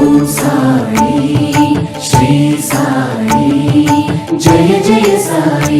ఓం సాయి శ్రీ సాయి జయ జయ సాయి.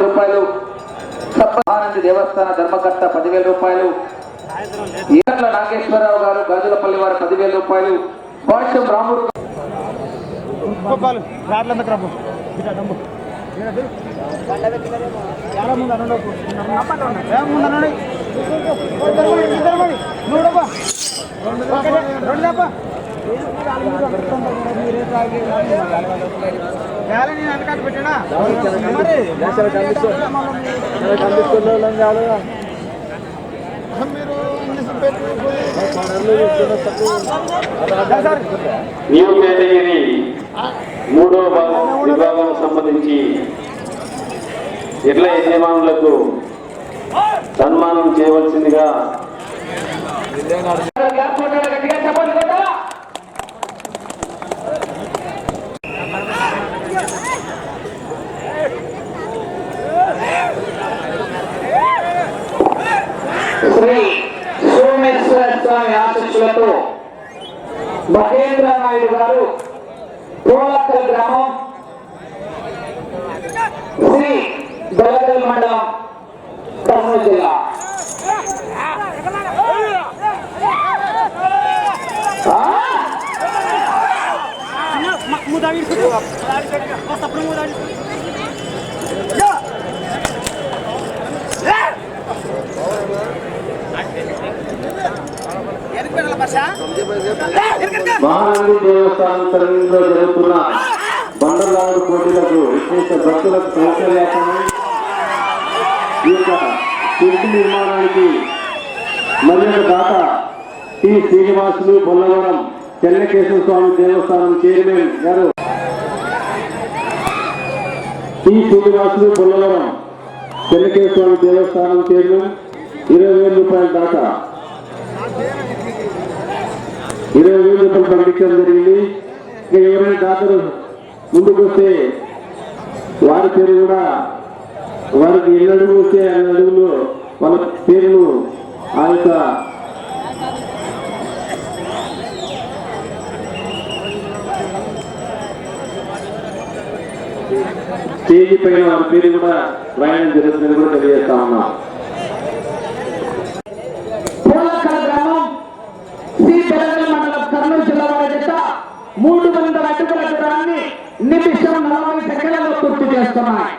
రూపాయలు సప్తహానంది దేవస్థాన ధర్మకర్త 10,000 రూపాయలు, ఈర్ల నాగేశ్వరరావు గారు గాజులపల్లి వారు 10,000 రూపాయలు, భాష్యం రాముడు న్యూ కేటగిరీ 3వ విభాగం సంబంధించి ఎడ్ల యజమానులకు సన్మానం చేయవలసిందిగా శ్రీ సోమేశ్వర స్వామి ఆశీస్సులతో మహేంద్ర నాయుడు గారు పోలక్కల్ గ్రామం శ్రీ బెలగల్ మండలం కర్నూలు జిల్లా మహానంది దేవస్థానం తరలిలో జరుగుతున్న బండలాడు పోటీలకు విశేష భక్తులకు సౌకర్యాన్ని ఈ యొక్క తిరుగు నిర్మాణానికి మరియు దాత టి శ్రీనివాసులు బొల్లవరం చెన్నకేశ్వర స్వామి దేవస్థానం చైర్మన్ గారు టి శ్రీనివాసులు బొల్లవరం చెన్నకేశ్వర స్వామి దేవస్థానం చైర్మన్ 20,000 రూపాయల దాకా 20,000 రూపాయలు ప్రకటించడం జరిగింది. ఇంకా ఎవరైనా దాతలు ముందుకు వస్తే వారి పేరు కూడా వారికి 2 అడుగులు వస్తే 2 అడుగులు వాళ్ళ పేర్లు ఆ యొక్క స్టేజీ పైన వారి పేరు కూడా రాయడం జరుగుతుందని కూడా తెలియజేస్తా ఉన్నా. కర్నూలు జిల్లా వారి చేత 300 అడుగుల దూరాన్ని నిమిషం 40 సెకండ్లలో పూర్తి చేస్తున్నాయి.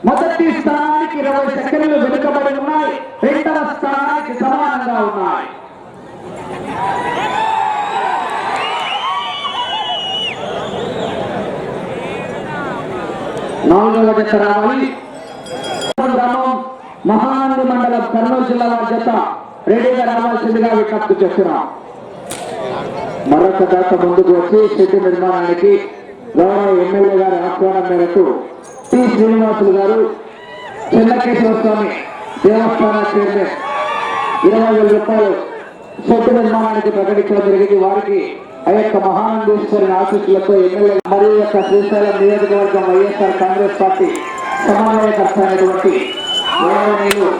మొదటి స్థానానికి 20 సెకండ్లు వెనుకబడి ఉన్నాయి. రెండవ స్థానానికి సమానంగా ఉన్నాయి. నాలుగవ జత రావాలి. గ్రామం మహానంది మండలం కర్నూలు జిల్లా వారి చేత రెడీగా రావాల్సిందిగా విజ్ఞప్తి చేస్తున్నాం. మరొక దాత ముందుకు వచ్చి షెడ్డు నిర్మాణానికి గౌరవ ఎమ్మెల్యే గారి ఆహ్వానం మేరకు టి శ్రీనివాసులు గారు చెన్నకేశ్వర స్వామి దేవస్థాన చైర్మన్ 20,000 రూపాయలు షెడ్డు నిర్మాణానికి ప్రకటించడం జరిగింది. వారికి ఆ యొక్క మహానందేశ్వరి ఆశీస్సులతో ఎమ్మెల్యే మరియు యొక్క శ్రీశైలం నియోజకవర్గం వైఎస్ఆర్ కాంగ్రెస్ పార్టీ సమన్వయకర్త అయినటువంటి గౌరవనీయులు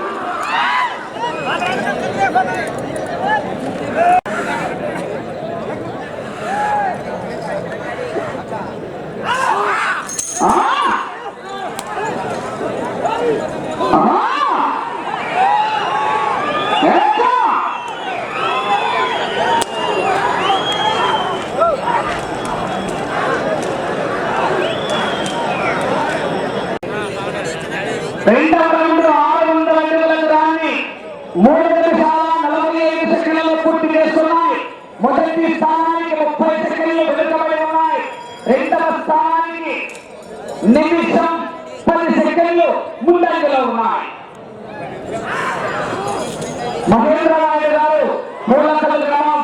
రెండవ రౌండ్ 600 అడుగుల దూరాన్ని 3 నిమిషాల 45 సెకండ్లలో పూర్తి చేస్తున్నాయి. మొదటి స్థానానికి 30 సెకండ్లు వెనుకబడి ఉన్నాయి. రెండవ స్థానానికి నిమిషం 10 సెకండ్లు ముందంజలో ఉన్నాయి. మహేంద్ర నాయుడు గారు పూలకల్ గ్రామం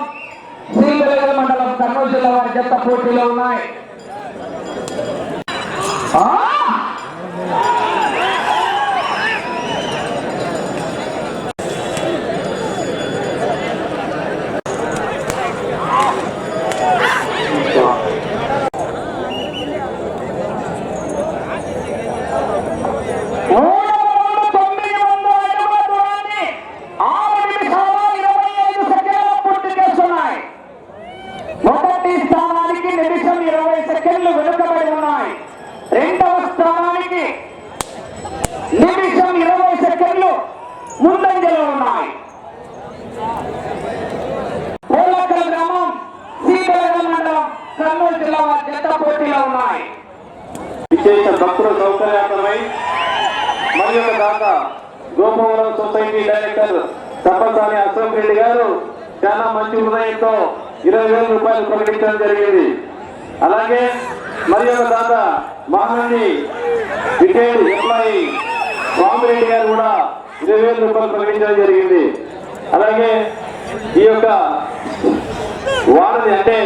శ్రీ బెలగల్ మండలం కర్నూలు జిల్లా వారి జత పోటీలో ఉన్నాయి. విశేష భక్తుల సౌకర్యార్థమై మరి యొక్క దాత గోపవరం సొసైటీ డైరెక్టర్ తప్పసాని అశోక్ రెడ్డి గారు చాలా మంచి హృదయంతో 20,000 రూపాయలు ప్రకటించడం జరిగింది. అలాగే మరి యొక్క దాత మహానంది రిటైర్డ్ ఎంప్లాయీ స్వామిరెడ్డి గారు కూడా 20,000 రూపాయలు ప్రకటించడం జరిగింది. అలాగే ఈ యొక్క వారిని అంటే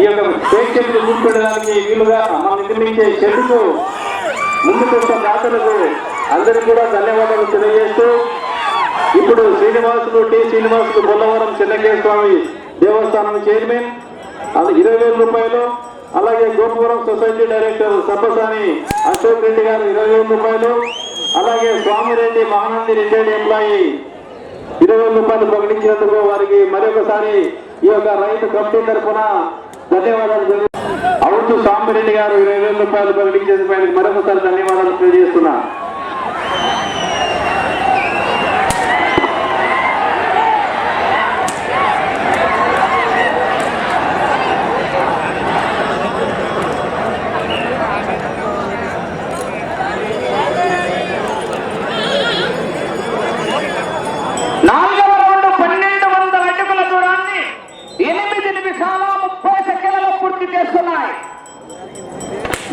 ఈ యొక్క ప్రేక్షకులు కూర్చోడానికి వీలుగా మనం నిర్మించే షెడ్డుకు ముందుకు వచ్చిన దాతలకు అందరికీ కూడా ధన్యవాదాలు తెలియజేస్తూ ఇప్పుడు శ్రీనివాసులు బొల్లవరం చెన్నకేశ్వర స్వామి దేవస్థానం చైర్మన్ 20,000 రూపాయలు, అలాగే గోపవరం సొసైటీ డైరెక్టర్ సబ్బసాని అశోక్ రెడ్డి గారు 20,000 రూపాయలు, అలాగే స్వామిరెడ్డి మహానంది రిటైర్డ్ ఎంప్లాయీ 20,000 రూపాయలు ప్రకటించినందుకు వారికి మరొకసారి ఈ యొక్క రైతు కమిటీ తరఫున ధన్యవాదాలు. అవుతూ స్వామిరెడ్డి గారు 20,000 రూపాయలు ప్రకటించేందుకు ఆయనకు మరొకసారి ధన్యవాదాలు తెలియజేస్తున్నా.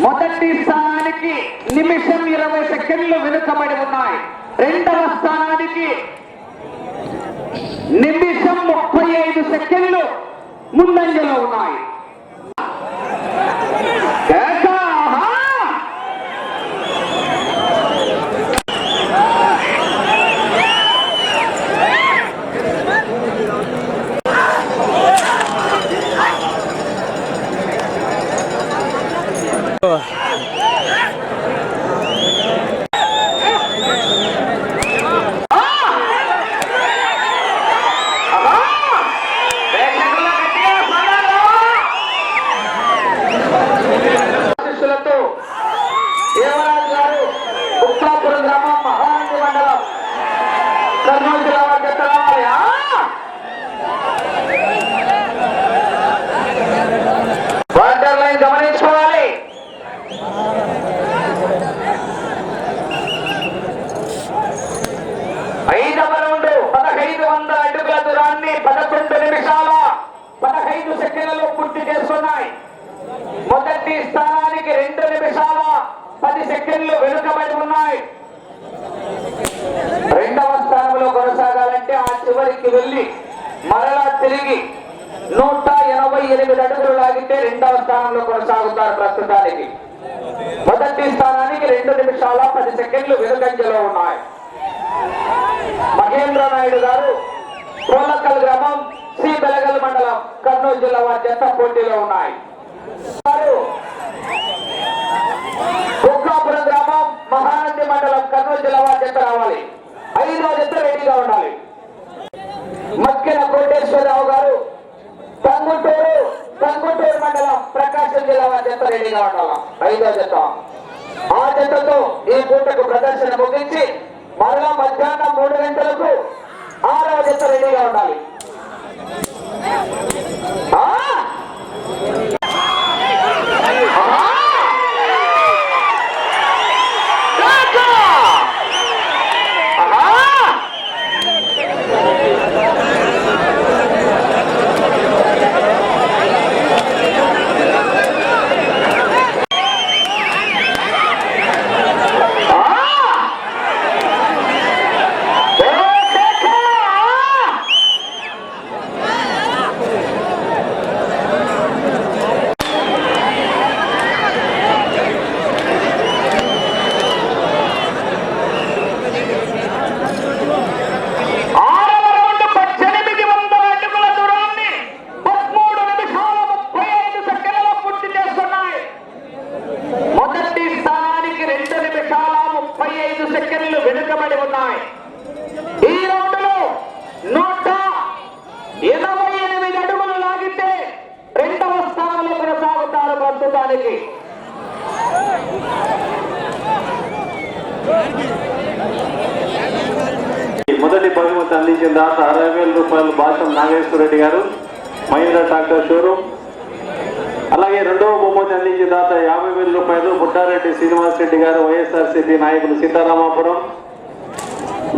మొదటి స్థానానికి నిమిషం 20 సెకండ్లు వెనుకబడి ఉన్నాయి. రెండవ స్థానానికి నిమిషం 35 సెకండ్లు ముందంజలో ఉన్నాయి. గమనించుకోవాలి. 5వ రౌండ్ 1500 అడుగుల దూరాన్ని 11 నిమిషాల 15 సెకండ్లలో పూర్తి చేస్తున్నాయి. మొదటి స్థానానికి 2 నిమిషాల 10 సెకండ్లు వెనుకబడి ఉన్నాయి. రెండవ స్థానంలో కొనసాగాలంటే ఆ చివరికి వెళ్ళి మరలా తిరిగి 188 అడుగులు లాగితే రెండవ స్థానంలో కొనసాగుతారు. ప్రస్తుతానికి మొదటి స్థానానికి 2 నిమిషాల 10 సెకండ్లు వెనుకంజలో ఉన్నాయి. మహేంద్ర నాయుడు గారు కోలకల్ గ్రామం సి బెలగల్ మండలం కర్నూలు జిల్లా వారి జత పోటీలో ఉన్నాయి. కుక్కాపురం గ్రామం మహానంది మండలం కర్నూలు జిల్లా వారి జత రావాలి. 5వ జత రెడీగా ఉండాలి. మక్కిన కోటేశ్వరరావు గారు కంగుటూరు మండలం ప్రకాశం జిల్లా వారి జత రెడీగా ఉండాలి. 5వ జత. ఆ జతతో ఈ పూటకు ప్రదర్శన ముగించి మరలా మధ్యాహ్నం 3 గంటలకు 6వ జత రెడీగా ఉండాలి. మొదటి బహుమతి అందించిన దాత 60,000 రూపాయలు భాషం నాగేశ్వర రెడ్డి గారు, మహీంద్రా ట్రాక్టర్ షోరూమ్. అలాగే రెండవ బహుమతి అందించిన దాత 50,000 రూపాయలు బుట్టారెడ్డి శ్రీనివాస్ రెడ్డి గారు, వైఎస్ఆర్సీపీ నాయకులు సీతారామాపురం.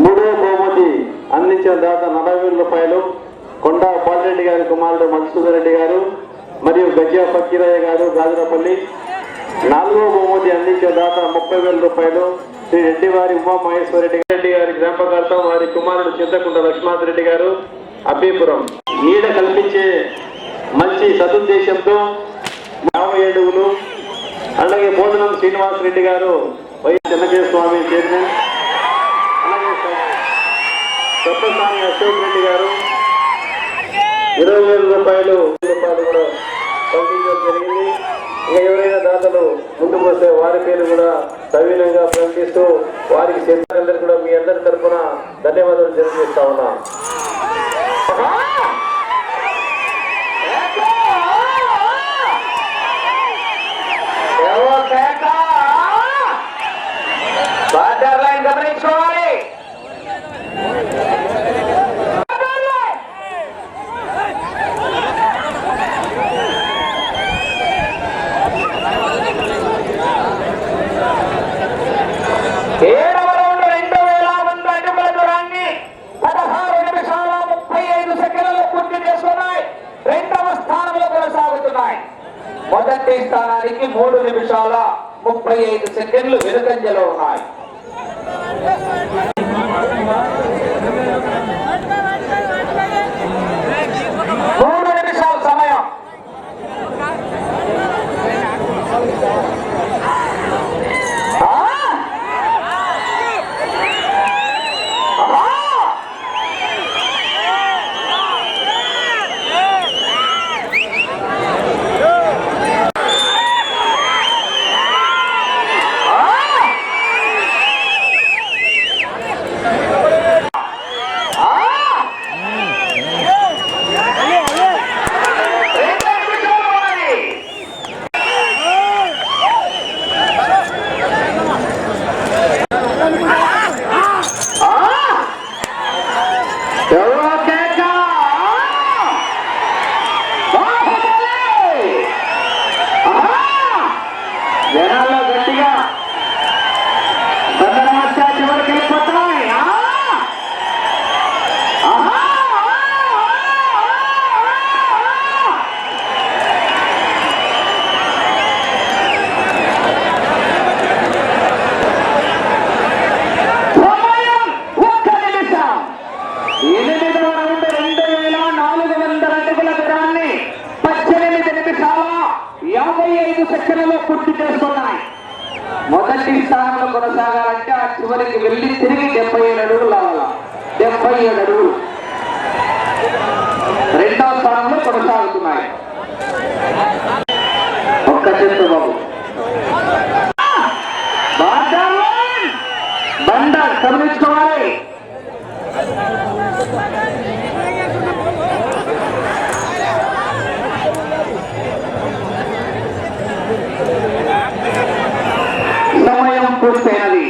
మూడవ బహుమతి అందించిన దాత 40,000 రూపాయలు కొండా బాలరెడ్డి గారి కుమారుడు మధుసూదన్ రెడ్డి గారు మరియు గజ్జా ఫకీరయ్య గారు గాజురపల్లి. నాలుగవ బహుమతి అందించిన దాత 30,000 రూపాయలు శ్రీ రెడ్డివారి ఉమామహేశ్వరరెడ్డి గారి జ్ఞాపకార్థం వారి కుమారుడు చింతకుంట లక్ష్మణరెడ్డి గారు అబ్బీపురం. నీడ కల్పించే మంచి సదుద్దేశంతో 50 అడుగులు. అలాగే బోధనం శ్రీనివాస్ రెడ్డి గారు వైఎస్ చెన్నకేశ్వర స్వామి చైర్మన్. అలాగే సప్పస్వామి అశోక్ రెడ్డి గారు 20,000 రూపాయలు కూడా పంపించడం జరిగింది. ఇంకా ఎవరైనా దాతలు ముందుకు వస్తే వారి పేరు కూడా సవినంగా ప్రకటిస్తూ వారికి చెందినందరూ కూడా మీ అందరి తరఫున ధన్యవాదాలు తెలియజేస్తా ఉన్నా. గమనించుకోవాలి. మొదటి స్థానానికి 3 నిమిషాల 35 సెకండ్లు వెనుకంజలో ఉన్నాయి. 3 నిమిషాల సమయం. మొదటి స్థానంలో కొనసాగాలంటే ఆ చివరికి వెళ్ళి తిరిగి 77 అడుగులు రావాల. 77 అడుగులు రెండవ స్థానంలో కొనసాగుతున్నాయి. ఒక్క చెట్టు బాబు బండ గమనించుకోవాలి. సమయం పూర్తయినది.